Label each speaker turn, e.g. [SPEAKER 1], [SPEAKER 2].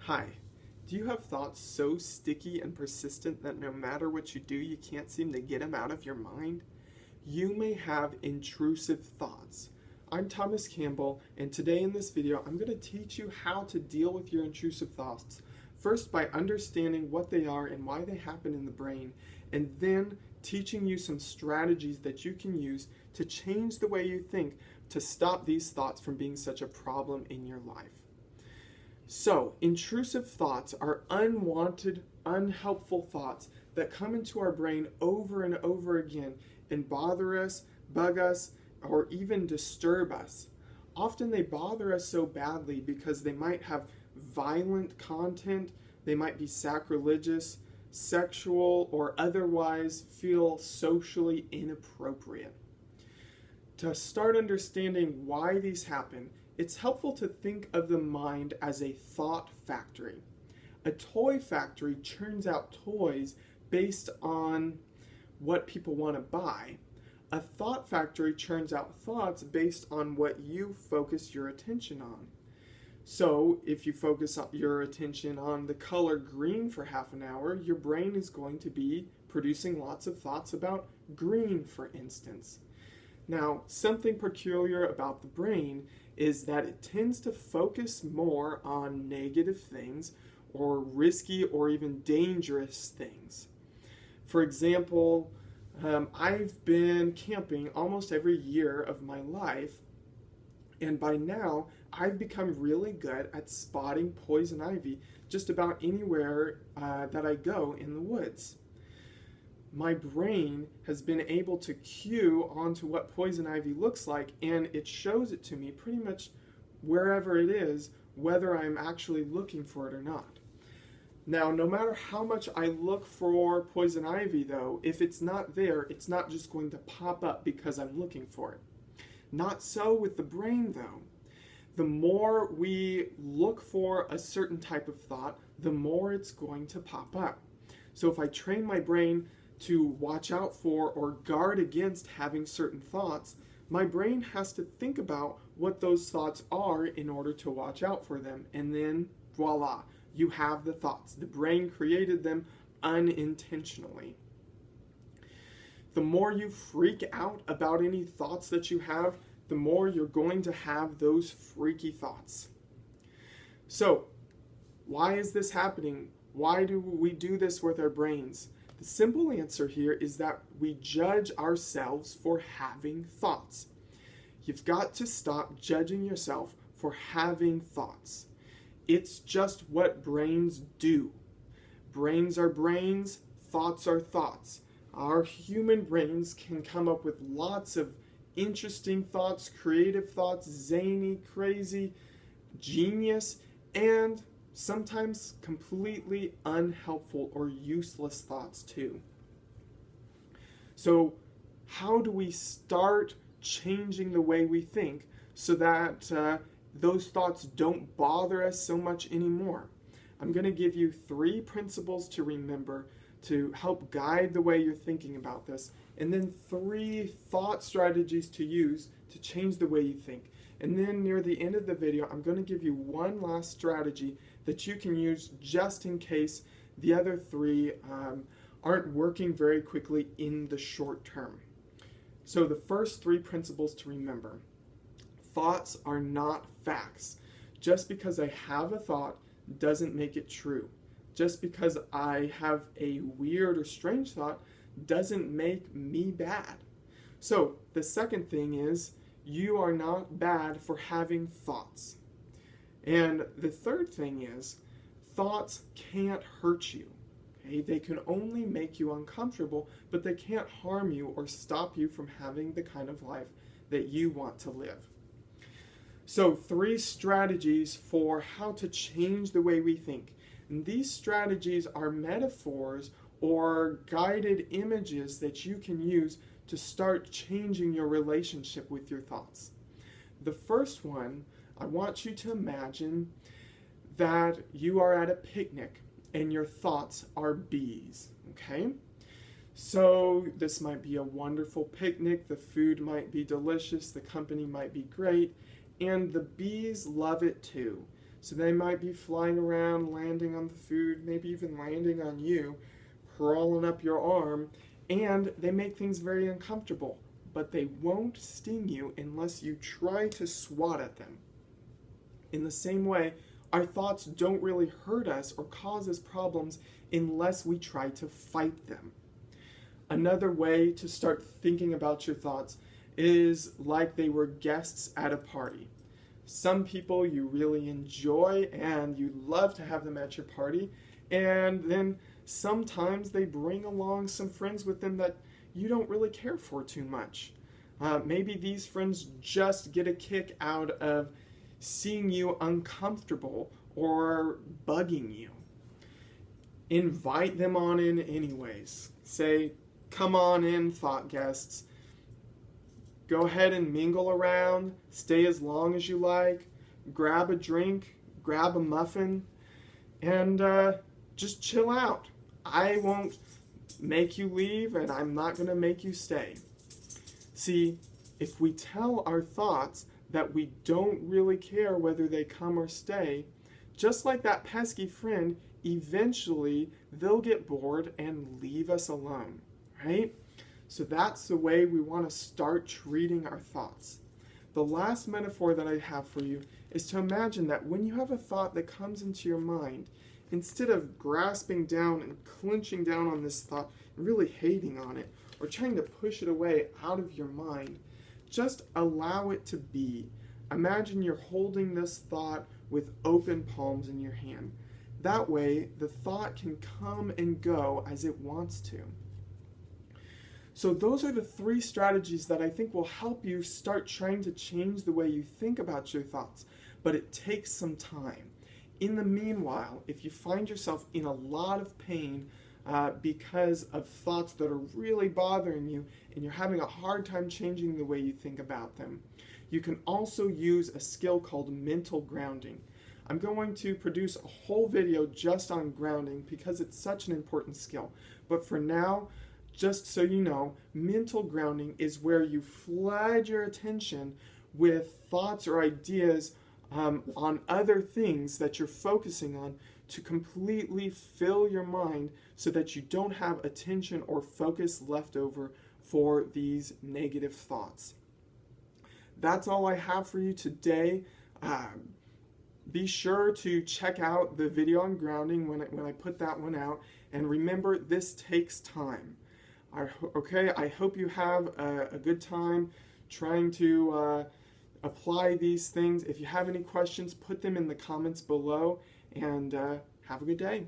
[SPEAKER 1] Hi. Do you have thoughts so sticky and persistent that no matter what you do, you can't seem to get them out of your mind? You may have intrusive thoughts. I'm Thomas Campbell, and today in this video, I'm going to teach you how to deal with your intrusive thoughts. First, by understanding what they are and why they happen in the brain, and then teaching you some strategies that you can use to change the way you think to stop these thoughts from being such a problem in your life. So, intrusive thoughts are unwanted, unhelpful thoughts that come into our brain over and over again and bother us, bug us, or even disturb us. Often they bother us so badly because they might have violent content, they might be sacrilegious, sexual, or otherwise feel socially inappropriate. To start understanding why these happen, it's helpful to think of the mind as a thought factory. A toy factory churns out toys based on what people want to buy. A thought factory churns out thoughts based on what you focus your attention on. So, if you focus your attention on the color green for half an hour, your brain is going to be producing lots of thoughts about green, for instance. Now, something peculiar about the brain is that it tends to focus more on negative things or risky or even dangerous things. For example, I've been camping almost every year of my life, and by now I've become really good at spotting poison ivy just about anywhere that I go in the woods. My brain has been able to cue onto what poison ivy looks like, and it shows it to me pretty much wherever it is, whether I'm actually looking for it or not. Now, no matter how much I look for poison ivy, though, if it's not there, it's not just going to pop up because I'm looking for it. Not so with the brain, though. The more we look for a certain type of thought, the more it's going to pop up. So if I train my brain to watch out for or guard against having certain thoughts, my brain has to think about what those thoughts are in order to watch out for them, and then voila, you have the thoughts. The brain created them unintentionally. The more you freak out about any thoughts that you have, the more you're going to have those freaky thoughts. So, why is this happening? Why do we do this with our brains? The simple answer here is that we judge ourselves for having thoughts. You've got to stop judging yourself for having thoughts. It's just what brains do. Brains are brains, thoughts are thoughts. Our human brains can come up with lots of interesting thoughts, creative thoughts, zany, crazy, genius, and sometimes completely unhelpful or useless thoughts too. So how do we start changing the way we think so that those thoughts don't bother us so much anymore? I'm going to give you 3 principles to remember to help guide the way you're thinking about this, and then 3 thought strategies to use to change the way you think. And then near the end of the video, I'm going to give you one last strategy that you can use just in case the other 3 aren't working very quickly in the short term. So the first 3 principles to remember. Thoughts are not facts. Just because I have a thought doesn't make it true. Just because I have a weird or strange thought doesn't make me bad. So the second thing is, you are not bad for having thoughts. And the third thing is, thoughts can't hurt you. Okay? They can only make you uncomfortable, but they can't harm you or stop you from having the kind of life that you want to live. So 3 strategies for how to change the way we think. And these strategies are metaphors or guided images that you can use to start changing your relationship with your thoughts. The first one, I want you to imagine that you are at a picnic and your thoughts are bees, okay? So this might be a wonderful picnic, the food might be delicious, the company might be great, and the bees love it too. So they might be flying around, landing on the food, maybe even landing on you, crawling up your arm, and they make things very uncomfortable. But they won't sting you unless you try to swat at them. In the same way, our thoughts don't really hurt us or cause us problems unless we try to fight them. Another way to start thinking about your thoughts is like they were guests at a party. Some people you really enjoy and you love to have them at your party, and then sometimes they bring along some friends with them that you don't really care for too much. Maybe these friends just get a kick out of seeing you uncomfortable or bugging you. Invite them on in anyways. Say, come on in, thought guests. Go ahead and mingle around, stay as long as you like, grab a drink, grab a muffin, and just chill out. I won't make you leave, and I'm not going to make you stay. See, if we tell our thoughts that we don't really care whether they come or stay, just like that pesky friend, eventually they'll get bored and leave us alone, right? So that's the way we want to start treating our thoughts. The last metaphor that I have for you is to imagine that when you have a thought that comes into your mind, instead of grasping down and clenching down on this thought, and really hating on it, or trying to push it away out of your mind, just allow it to be. Imagine you're holding this thought with open palms in your hand. That way, the thought can come and go as it wants to. So those are the 3 strategies that I think will help you start trying to change the way you think about your thoughts. But it takes some time. In the meanwhile, if you find yourself in a lot of pain because of thoughts that are really bothering you and you're having a hard time changing the way you think about them, you can also use a skill called mental grounding. I'm going to produce a whole video just on grounding because it's such an important skill. But for now, just so you know, mental grounding is where you flood your attention with thoughts or ideas on other things that you're focusing on to completely fill your mind so that you don't have attention or focus left over for these negative thoughts. That's all I have for you today. Be sure to check out the video on grounding when I put that one out. And remember, this takes time. I hope you have a good time trying to apply these things. If you have any questions, put them in the comments below, and have a good day.